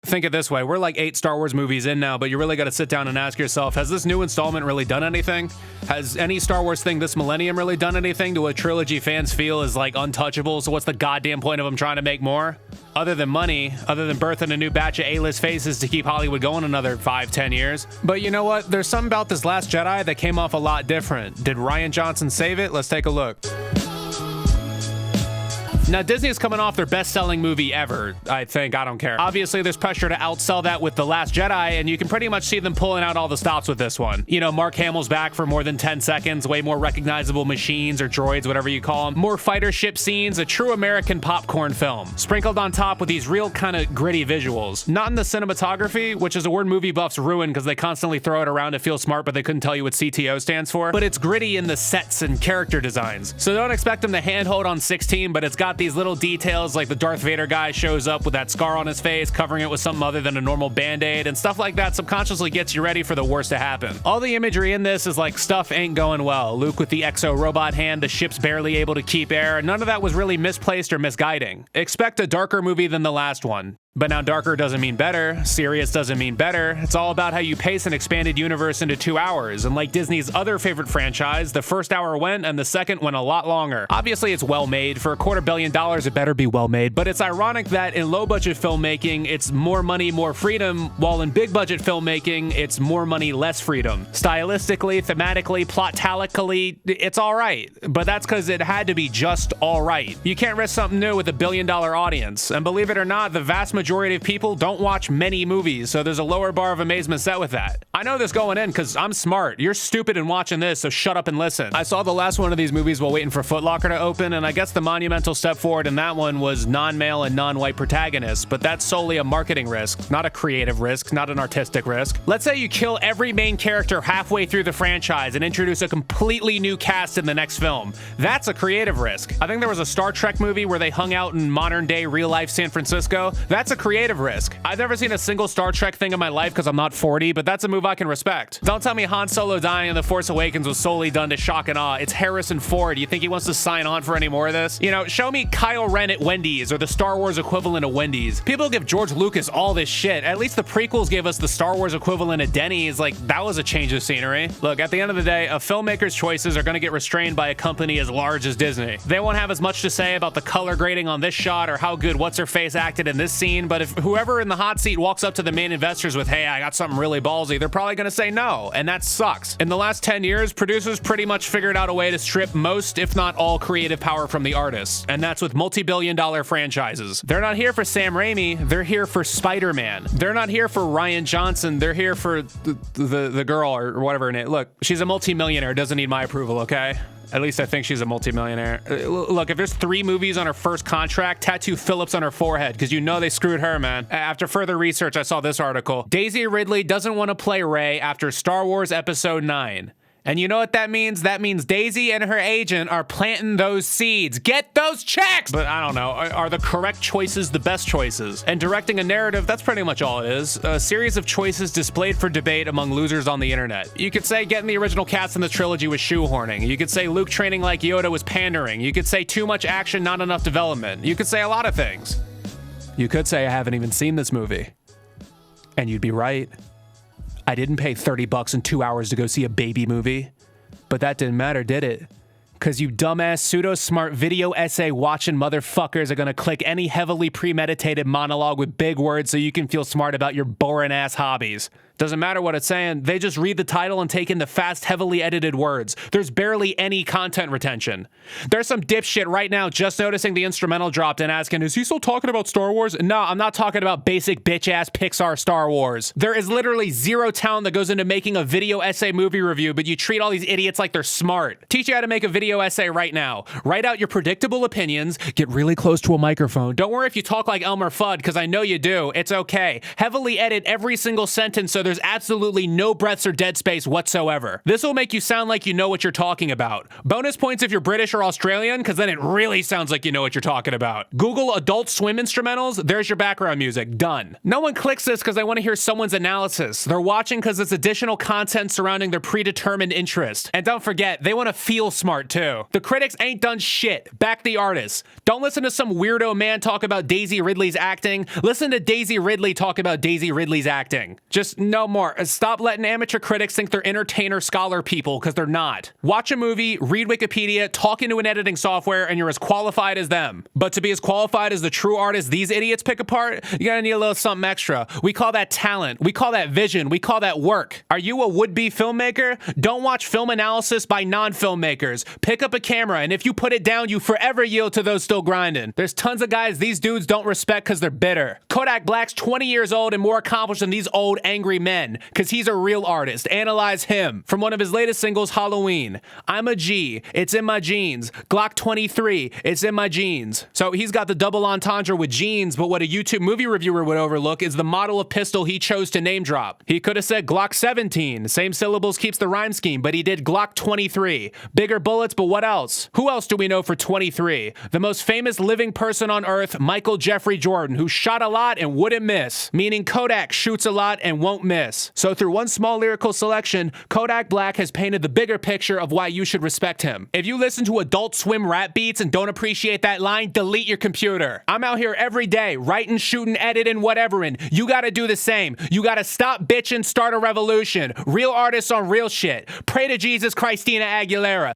Think it this way, we're like 8 Star Wars movies in now, but you really got to sit down and ask yourself, has this new installment really done anything? Has any Star Wars thing this millennium really done anything to what trilogy fans feel is like untouchable? So what's the goddamn point of them trying to make more? Other than money, other than birthing a new batch of A-list faces to keep Hollywood going another 5-10 years. But you know what? There's something about this Last Jedi that came off a lot different. Did Rian Johnson save it? Let's take a look. Now, Disney is coming off their best-selling movie ever, I think. I don't care. Obviously, there's pressure to outsell that with The Last Jedi, and you can pretty much see them pulling out all the stops with this one. You know, Mark Hamill's back for more than 10 seconds, way more recognizable machines or droids, whatever you call them, more fighter ship scenes, a true American popcorn film, sprinkled on top with these real kind of gritty visuals. Not in the cinematography, which is a word movie buffs ruin because they constantly throw it around to feel smart, but they couldn't tell you what CTO stands for, but it's gritty in the sets and character designs. So don't expect them to handhold on 16, but it's got these little details like the Darth Vader guy shows up with that scar on his face, covering it with something other than a normal band-aid, and stuff like that subconsciously gets you ready for the worst to happen. All the imagery in this is like stuff ain't going well. Luke with the exo robot hand, the ship's barely able to keep air. None of that was really misplaced or misguiding. Expect a darker movie than the last one. But now darker doesn't mean better, serious doesn't mean better. It's all about how you pace an expanded universe into 2 hours, and like Disney's other favorite franchise, the first hour went and the second went a lot longer. Obviously it's well made. For $250 million, it better be well made, but it's ironic that in low budget filmmaking, it's more money, more freedom, while in big budget filmmaking, it's more money, less freedom. Stylistically, thematically, plot-talically, it's all right, but that's because it had to be just all right. You can't risk something new with a $1 billion audience, and believe it or not, the vast majority of people don't watch many movies, so there's a lower bar of amazement set with that. I know this going in because I'm smart. You're stupid in watching this, so shut up and listen. I saw the last one of these movies while waiting for Foot Locker to open, and I guess the monumental step forward in that one was non-male and non-white protagonists, but that's solely a marketing risk, not a creative risk, not an artistic risk. Let's say you kill every main character halfway through the franchise and introduce a completely new cast in the next film. That's a creative risk. I think there was a Star Trek movie where they hung out in modern-day real-life San Francisco. That's a creative risk. I've never seen a single Star Trek thing in my life because I'm not 40, but that's a move I can respect. Don't tell me Han Solo dying in The Force Awakens was solely done to shock and awe. It's Harrison Ford. You think he wants to sign on for any more of this? You know, show me Kylo Ren at Wendy's or the Star Wars equivalent of Wendy's. People give George Lucas all this shit. At least the prequels gave us the Star Wars equivalent of Denny's. Like, that was a change of scenery. Look, at the end of the day, a filmmaker's choices are going to get restrained by a company as large as Disney. They won't have as much to say about the color grading on this shot or how good what's-her-face acted in this scene, but if whoever in the hot seat walks up to the main investors with, hey, I got something really ballsy, they're probably going to say no, and that sucks. In the last 10 years, producers pretty much figured out a way to strip most, if not all, creative power from the artists, and that's with multi-billion-dollar franchises. They're not here for Sam Raimi, they're here for Spider-Man. They're not here for Rian Johnson, they're here for the girl or whatever her name. Look, she's a multi-millionaire, doesn't need my approval, okay? At least I think she's a multimillionaire. Look, if there's 3 movies on her first contract, tattoo Phillips on her forehead, because you know they screwed her, man. After further research, I saw this article. Daisy Ridley doesn't want to play Rey after Star Wars Episode 9. And you know what that means? That means Daisy and her agent are planting those seeds. Get those checks! But I don't know, are the correct choices the best choices? And directing a narrative, that's pretty much all it is. A series of choices displayed for debate among losers on the internet. You could say getting the original cast in the trilogy was shoehorning. You could say Luke training like Yoda was pandering. You could say too much action, not enough development. You could say a lot of things. You could say I haven't even seen this movie. And you'd be right. I didn't pay $30 in 2 hours to go see a baby movie, but that didn't matter, did it? Because you dumbass, pseudo-smart video essay watching motherfuckers are gonna click any heavily premeditated monologue with big words so you can feel smart about your boring-ass hobbies. Doesn't matter what it's saying, they just read the title and take in the fast, heavily edited words. There's barely any content retention. There's some dipshit right now just noticing the instrumental dropped and asking, is he still talking about Star Wars? No, I'm not talking about basic bitch-ass Pixar Star Wars. There is literally zero talent that goes into making a video essay movie review, but you treat all these idiots like they're smart. Teach you how to make a video essay right now. Write out your predictable opinions, get really close to a microphone. Don't worry if you talk like Elmer Fudd, because I know you do. It's okay. Heavily edit every single sentence so there's absolutely no breaths or dead space whatsoever. This will make you sound like you know what you're talking about. Bonus points if you're British or Australian, because then it really sounds like you know what you're talking about. Google Adult Swim instrumentals, there's your background music, done. No one clicks this because they want to hear someone's analysis. They're watching because it's additional content surrounding their predetermined interest. And don't forget, they want to feel smart too. The critics ain't done shit. Back the artists. Don't listen to some weirdo man talk about Daisy Ridley's acting. Listen to Daisy Ridley talk about Daisy Ridley's acting. Just no more. Stop letting amateur critics think they're entertainer scholar people, because they're not. Watch a movie, read Wikipedia, talk into an editing software, and you're as qualified as them. But to be as qualified as the true artists these idiots pick apart, you gotta need a little something extra. We call that talent. We call that vision. We call that work. Are you a would-be filmmaker? Don't watch film analysis by non-filmmakers. Pick up a camera, and if you put it down, you forever yield to those still grinding. There's tons of guys these dudes don't respect because they're bitter. Kodak Black's 20 years old and more accomplished than these old angry men, because he's a real artist. Analyze him. From one of his latest singles, Halloween. I'm a G. It's in my jeans. Glock 23. It's in my jeans. So he's got the double entendre with jeans, but what a YouTube movie reviewer would overlook is the model of pistol he chose to name drop. He could have said Glock 17. Same syllables keeps the rhyme scheme, but he did Glock 23. Bigger bullets, but what else? Who else do we know for 23? The most famous living person on earth, Michael Jeffrey Jordan, who shot a lot and wouldn't miss, meaning Kodak shoots a lot and won't miss. So through one small lyrical selection, Kodak Black has painted the bigger picture of why you should respect him. If you listen to Adult Swim rap beats and don't appreciate that line, delete your computer. I'm out here every day, writing, shooting, editing, whatever-ing. You gotta do the same. You gotta stop bitching, start a revolution. Real artists on real shit. Pray to Jesus Christina Aguilera.